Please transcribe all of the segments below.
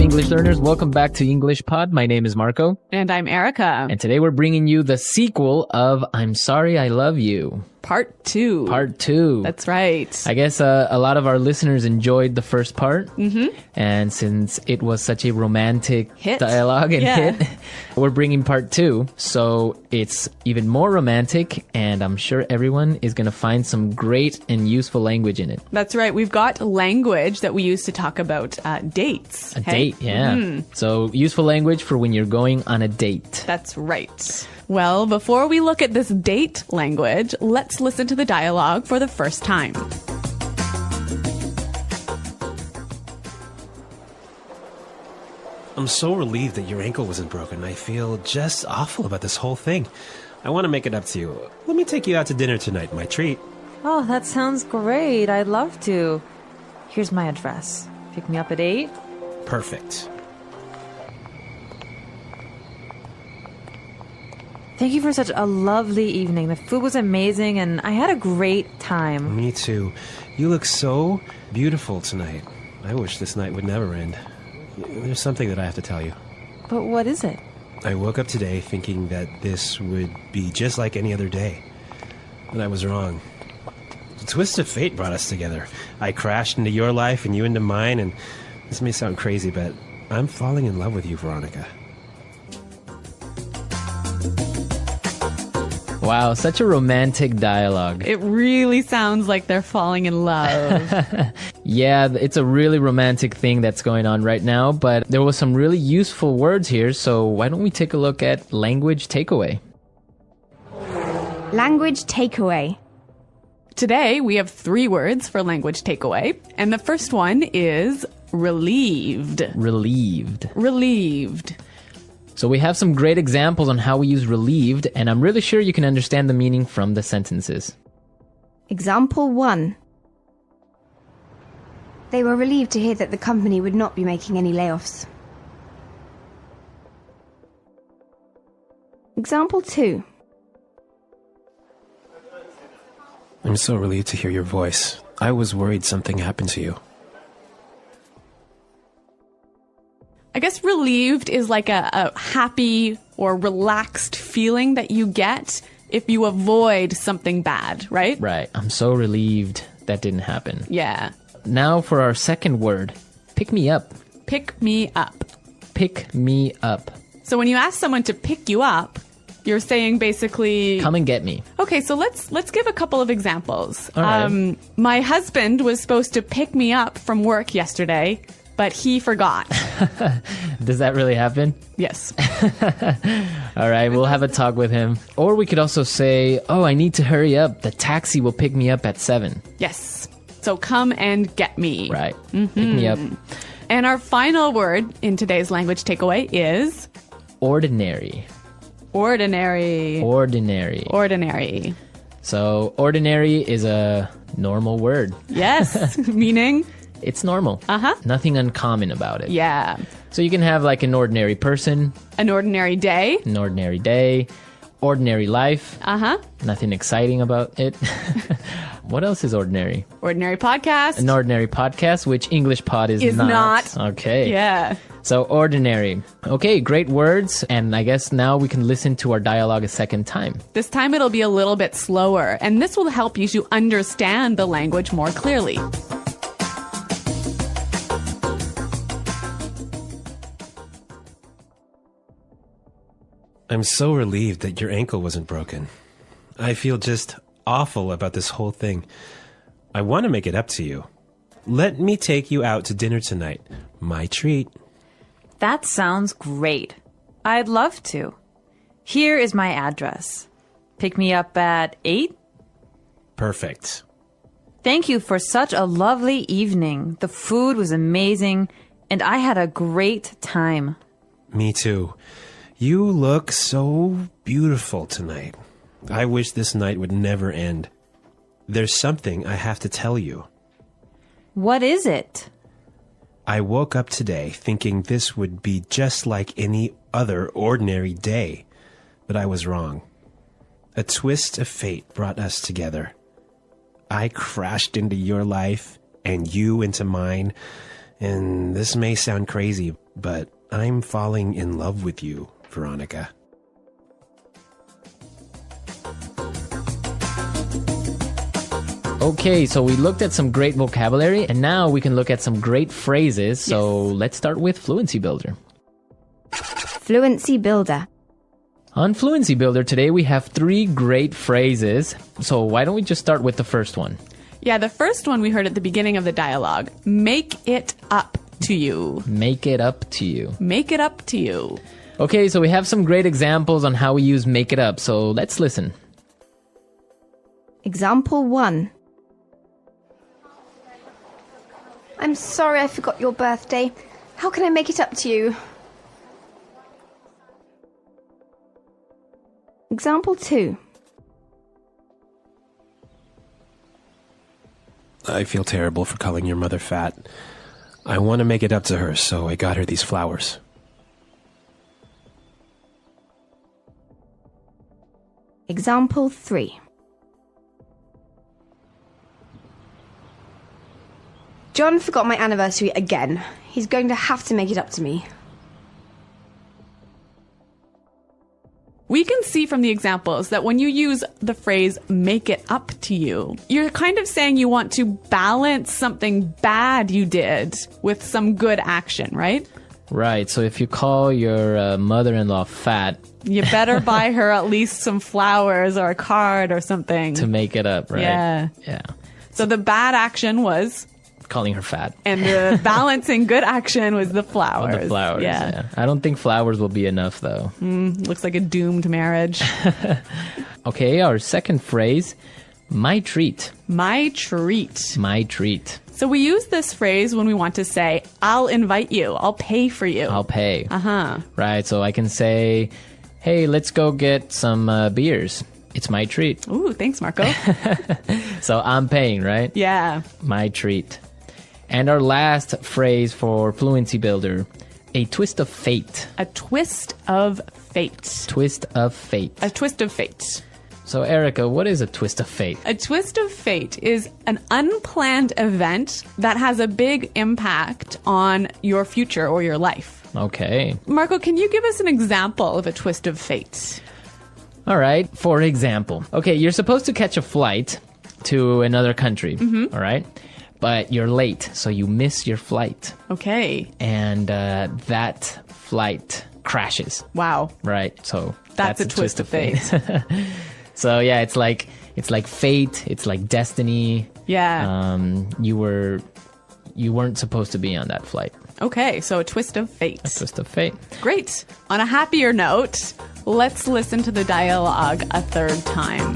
English learners? Welcome back to English Pod. My name is Marco. And I'm Erica. And today we're bringing you the sequel of I'm Sorry I Love You. Part 2. Part 2. That's right. I guess a lot of our listeners enjoyed the first part. Mm-hmm. And since it was such a romantic dialogue and hit, we're bringing part 2. So it's even more romantic, and I'm sure everyone is going to find some great and useful language in it. That's right. We've got language that we use to talk about dates. A date, yeah. Mm-hmm. So useful language for when you're going on a date. That's right. Well, before we look at this date language, let's listen to the dialogue for the first time. I'm so relieved that your ankle wasn't broken. I feel just awful about this whole thing. I want to make it up to you. Let me take you out to dinner tonight, my treat. Oh, that sounds great. I'd love to. Here's my address. Pick me up at 8. Perfect. Thank you for such a lovely evening. The food was amazing, and I had a great time. Me too. You look so beautiful tonight. I wish this night would never end. There's something that I have to tell you. But what is it? I woke up today thinking that this would be just like any other day. But I was wrong. The twist of fate brought us together. I crashed into your life and you into mine, and this may sound crazy, but I'm falling in love with you, Veronica. Wow, such a romantic dialogue. It really sounds like they're falling in love. Yeah, it's a really romantic thing that's going on right now, but there was some really useful words here, so why don't we take a look at language takeaway? Language takeaway. Today, we have 3 words for language takeaway, and the first one is relieved. Relieved. Relieved. So we have some great examples on how we use relieved, and I'm really sure you can understand the meaning from the sentences. Example 1. They were relieved to hear that the company would not be making any layoffs. Example 2. I'm so relieved to hear your voice. I was worried something happened to you. I guess relieved is like a happy or relaxed feeling that you get if you avoid something bad, right? Right. I'm so relieved that didn't happen. Yeah. Now for our second word, pick me up. Pick me up. Pick me up. So when you ask someone to pick you up, you're saying basically... Come and get me. Okay, so let's give a couple of examples. All right. My husband was supposed to pick me up from work yesterday, but he forgot. Does that really happen? Yes. All right, we'll have a talk with him. Or we could also say, oh, I need to hurry up. The taxi will pick me up at 7. Yes. So come and get me. Right. Mm-hmm. Pick me up. And our final word in today's language takeaway is... ordinary. Ordinary. Ordinary. Ordinary. So ordinary is a normal word. Yes. Meaning... It's normal. Uh-huh. Nothing uncommon about it. Yeah. So you can have like an ordinary person. An ordinary day. An ordinary day. Ordinary life. Uh-huh. Nothing exciting about it. What else is ordinary? Ordinary podcast. An ordinary podcast, which English Pod is not. Okay. Yeah. So ordinary. Okay, great words. And I guess now we can listen to our dialogue a second time. This time it'll be a little bit slower, and this will help you to understand the language more clearly. I'm so relieved that your ankle wasn't broken. I feel just awful about this whole thing. I want to make it up to you. Let me take you out to dinner tonight. My treat. That sounds great. I'd love to. Here is my address. Pick me up at 8? Perfect. Thank you for such a lovely evening. The food was amazing, and I had a great time. Me too. You look so beautiful tonight. I wish this night would never end. There's something I have to tell you. What is it? I woke up today thinking this would be just like any other ordinary day, but I was wrong. A twist of fate brought us together. I crashed into your life and you into mine, and this may sound crazy, but I'm falling in love with you, Veronica. Okay, so we looked at some great vocabulary, and now we can look at some great phrases. So let's start with Fluency Builder. Fluency Builder. On Fluency Builder today, we have 3 great phrases. So why don't we just start with the first one? Yeah, the first one we heard at the beginning of the dialogue. Make it up to you. Make it up to you. Make it up to you. Okay, so we have some great examples on how we use make it up. So let's listen. Example 1. I'm sorry I forgot your birthday. How can I make it up to you? Example 2. I feel terrible for calling your mother fat. I want to make it up to her, so I got her these flowers. Example 3. John forgot my anniversary again. He's going to have to make it up to me. We can see from the examples that when you use the phrase make it up to you, you're kind of saying you want to balance something bad you did with some good action, right? Right, so if you call your mother-in-law fat... You better buy her at least some flowers or a card or something. To make it up, right? Yeah. So the bad action was... calling her fat. And the balancing good action was the flowers. Oh, the flowers, yeah. I don't think flowers will be enough, though. Looks like a doomed marriage. Okay, our second phrase, my treat. My treat. My treat. So we use this phrase when we want to say, I'll invite you. I'll pay for you. I'll pay. Uh-huh. Right, so I can say, hey, let's go get some beers. It's my treat. Ooh, thanks, Marco. So I'm paying, right? Yeah. My treat. And our last phrase for Fluency Builder, a twist of fate. A twist of fate. Twist of fate. A twist of fate. So, Erica, what is a twist of fate? A twist of fate is an unplanned event that has a big impact on your future or your life. Okay. Marco, can you give us an example of a twist of fate? All right. For example, okay, you're supposed to catch a flight to another country, all right? But you're late, so you miss your flight. Okay. And that flight crashes. Wow. Right. So that's a twist of fate. So yeah, it's like fate. It's like destiny. Yeah. You weren't supposed to be on that flight. Okay, so a twist of fate. A twist of fate. Great. On a happier note, let's listen to the dialogue a third time.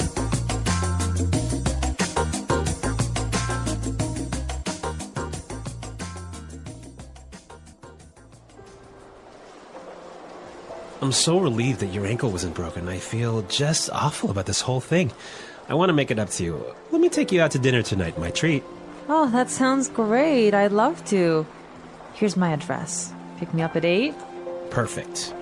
I'm so relieved that your ankle wasn't broken. I feel just awful about this whole thing. I want to make it up to you. Let me take you out to dinner tonight, my treat. Oh, that sounds great. I'd love to. Here's my address. Pick me up at 8. Perfect.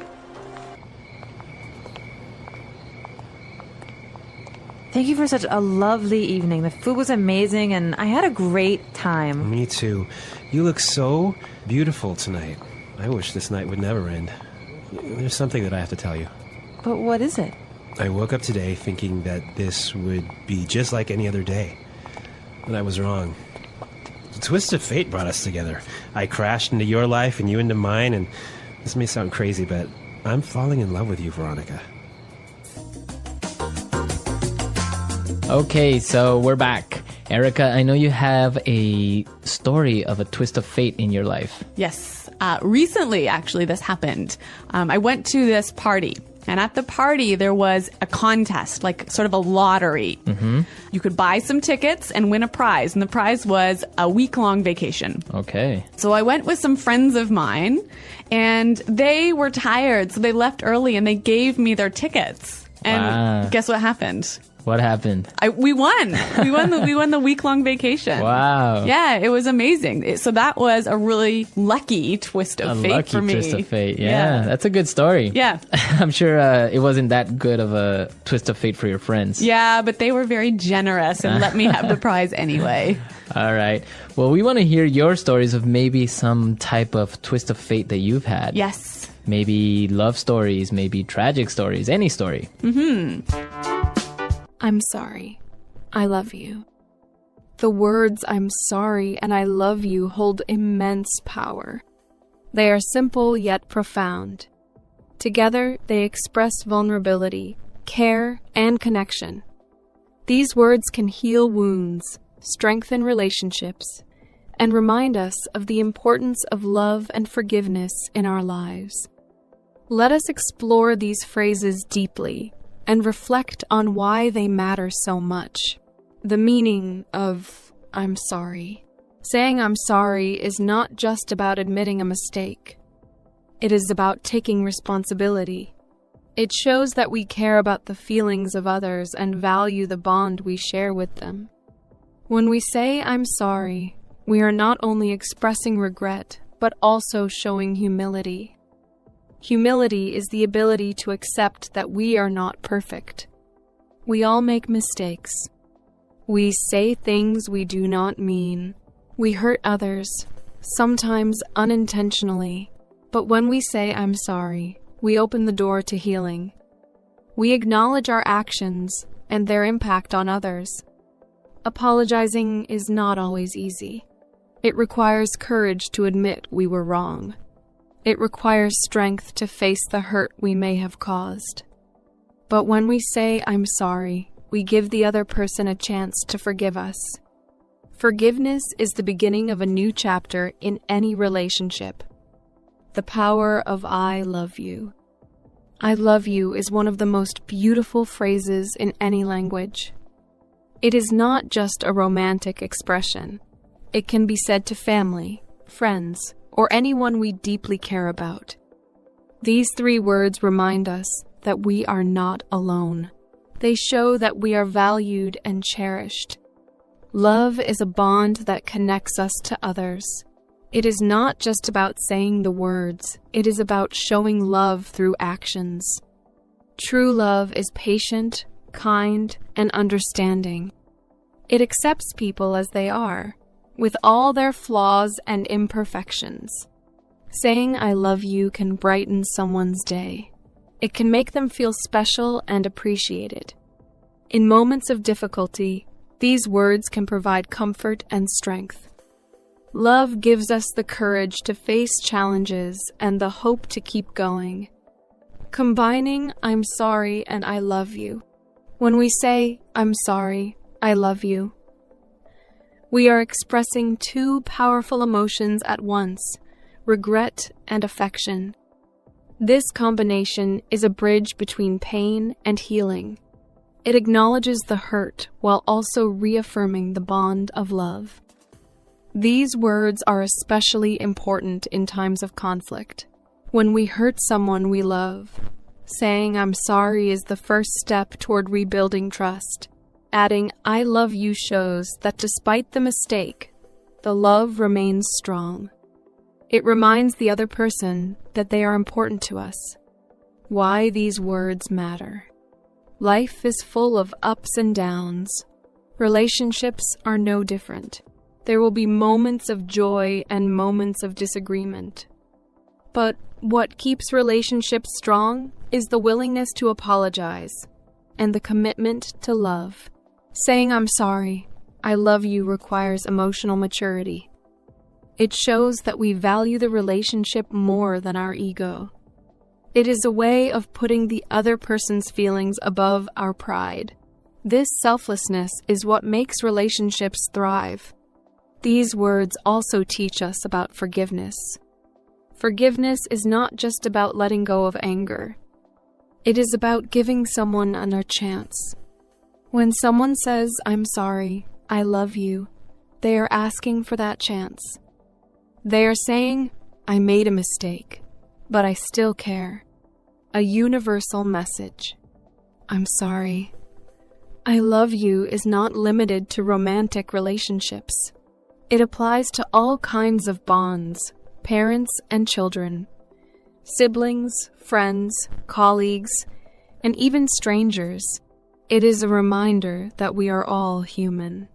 Thank you for such a lovely evening. The food was amazing, and I had a great time. Me too. You look so beautiful tonight. I wish this night would never end. There's something that I have to tell you. But what is it? I woke up today thinking that this would be just like any other day. But I was wrong. The twist of fate brought us together. I crashed into your life and you into mine, and this may sound crazy, but I'm falling in love with you, Veronica. Okay, so we're back. Erica, I know you have a story of a twist of fate in your life. Yes. Recently, actually, this happened. I went to this party. And at the party, there was a contest, like sort of a lottery. Mm-hmm. You could buy some tickets and win a prize. And the prize was a week-long vacation. Okay. So I went with some friends of mine, and they were tired. So they left early, and they gave me their tickets. And guess what happened? What happened? We won. We won the week-long vacation. Wow. Yeah, it was amazing. So that was a really lucky twist of fate for me. A lucky twist of fate. Yeah, that's a good story. Yeah. I'm sure it wasn't that good of a twist of fate for your friends. Yeah, but they were very generous and let me have the prize anyway. All right. Well, we want to hear your stories of maybe some type of twist of fate that you've had. Yes. Maybe love stories, maybe tragic stories, any story. I'm sorry. I love you. The words "I'm sorry" and "I love you" hold immense power. They are simple yet profound. Together, they express vulnerability, care, and connection. These words can heal wounds, strengthen relationships, and remind us of the importance of love and forgiveness in our lives. Let us explore these phrases deeply and reflect on why they matter so much. The meaning of "I'm sorry." Saying "I'm sorry" is not just about admitting a mistake. It is about taking responsibility. It shows that we care about the feelings of others and value the bond we share with them. When we say "I'm sorry," we are not only expressing regret, but also showing humility. Humility is the ability to accept that we are not perfect. We all make mistakes. We say things we do not mean. We hurt others, sometimes unintentionally. But when we say "I'm sorry," we open the door to healing. We acknowledge our actions and their impact on others. Apologizing is not always easy. It requires courage to admit we were wrong. It requires strength to face the hurt we may have caused. But when we say "I'm sorry," we give the other person a chance to forgive us. Forgiveness is the beginning of a new chapter in any relationship. The power of "I love you." "I love you" is one of the most beautiful phrases in any language. It is not just a romantic expression. It can be said to family, friends, or anyone we deeply care about. These 3 words remind us that we are not alone. They show that we are valued and cherished. Love is a bond that connects us to others. It is not just about saying the words, it is about showing love through actions. True love is patient, kind, and understanding. It accepts people as they are, with all their flaws and imperfections. Saying "I love you" can brighten someone's day. It can make them feel special and appreciated. In moments of difficulty, these words can provide comfort and strength. Love gives us the courage to face challenges and the hope to keep going. Combining "I'm sorry" and "I love you." When we say "I'm sorry, I love you," we are expressing 2 powerful emotions at once, regret and affection. This combination is a bridge between pain and healing. It acknowledges the hurt while also reaffirming the bond of love. These words are especially important in times of conflict. When we hurt someone we love, saying "I'm sorry" is the first step toward rebuilding trust. Adding "I love you" shows that despite the mistake, the love remains strong. It reminds the other person that they are important to us. Why these words matter. Life is full of ups and downs. Relationships are no different. There will be moments of joy and moments of disagreement. But what keeps relationships strong is the willingness to apologize and the commitment to love. Saying "I'm sorry, I love you" requires emotional maturity. It shows that we value the relationship more than our ego. It is a way of putting the other person's feelings above our pride. This selflessness is what makes relationships thrive. These words also teach us about forgiveness. Forgiveness is not just about letting go of anger. It is about giving someone another chance. When someone says "I'm sorry, I love you," they are asking for that chance. They are saying, "I made a mistake, but I still care." A universal message. "I'm sorry. I love you is not limited to romantic relationships. It applies to all kinds of bonds, parents and children, siblings, friends, colleagues, and even strangers. It is a reminder that we are all human.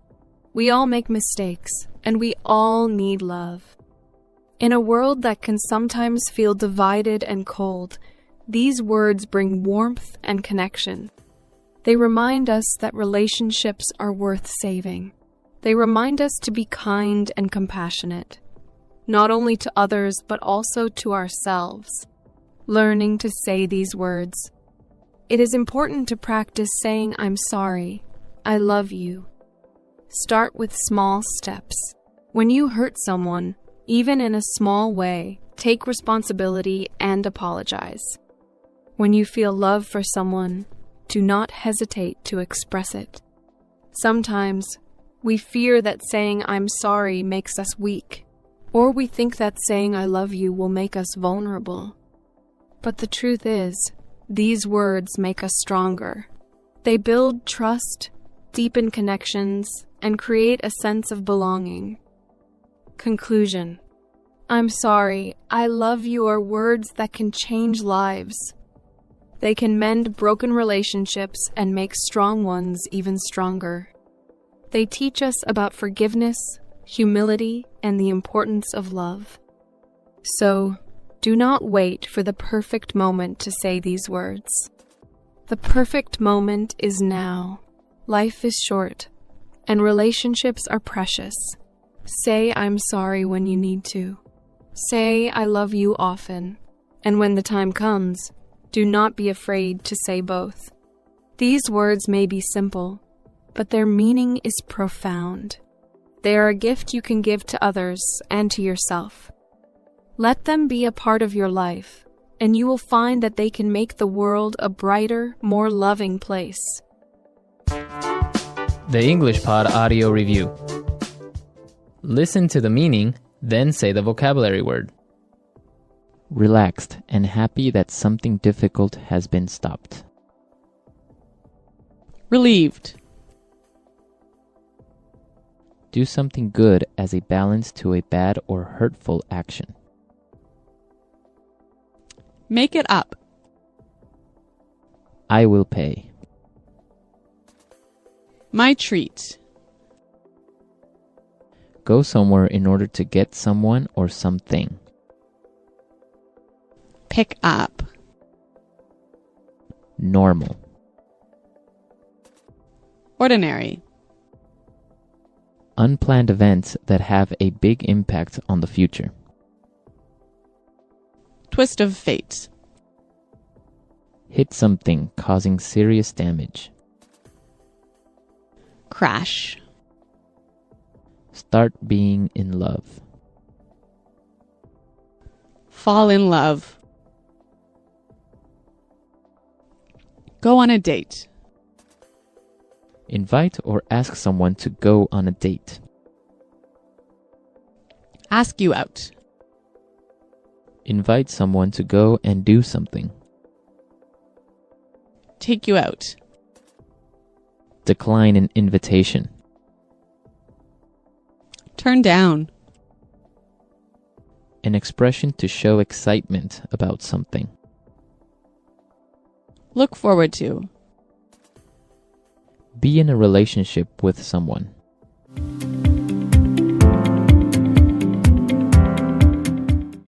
We all make mistakes, and we all need love. In a world that can sometimes feel divided and cold, these words bring warmth and connection. They remind us that relationships are worth saving. They remind us to be kind and compassionate, not only to others but also to ourselves. Learning to say these words. It is important to practice saying I'm sorry, I love you. Start with small steps. When you hurt someone, even in a small way, take responsibility and apologize. When you feel love for someone, do not hesitate to express it. Sometimes, we fear that saying I'm sorry makes us weak, or we think that saying I love you will make us vulnerable. But the truth is, these words make us stronger. They build trust, deepen connections, and create a sense of belonging. Conclusion. I'm sorry, I love you are words that can change lives. They can mend broken relationships and make strong ones even stronger. They teach us about forgiveness, humility, and the importance of love. So, do not wait for the perfect moment to say these words. The perfect moment is now. Life is short, and relationships are precious. Say I'm sorry when you need to. Say I love you often. And when the time comes, do not be afraid to say both. These words may be simple, but their meaning is profound. They are a gift you can give to others and to yourself. Let them be a part of your life, and you will find that they can make the world a brighter, more loving place. The English Pod Audio Review. Listen to the meaning, then say the vocabulary word. Relaxed and happy that something difficult has been stopped. Relieved. Do something good as a balance to a bad or hurtful action. Make it up. I will pay. My treat. Go somewhere in order to get someone or something. Pick up. Normal. Ordinary. Unplanned events that have a big impact on the future. Twist of fate. Hit something causing serious damage. Crash. Start being in love. Fall in love. Go on a date. Invite or ask someone to go on a date. Ask you out. Invite someone to go and do something. Take you out. Decline an invitation. Turn down. An expression to show excitement about something. Look forward to. Be in a relationship with someone.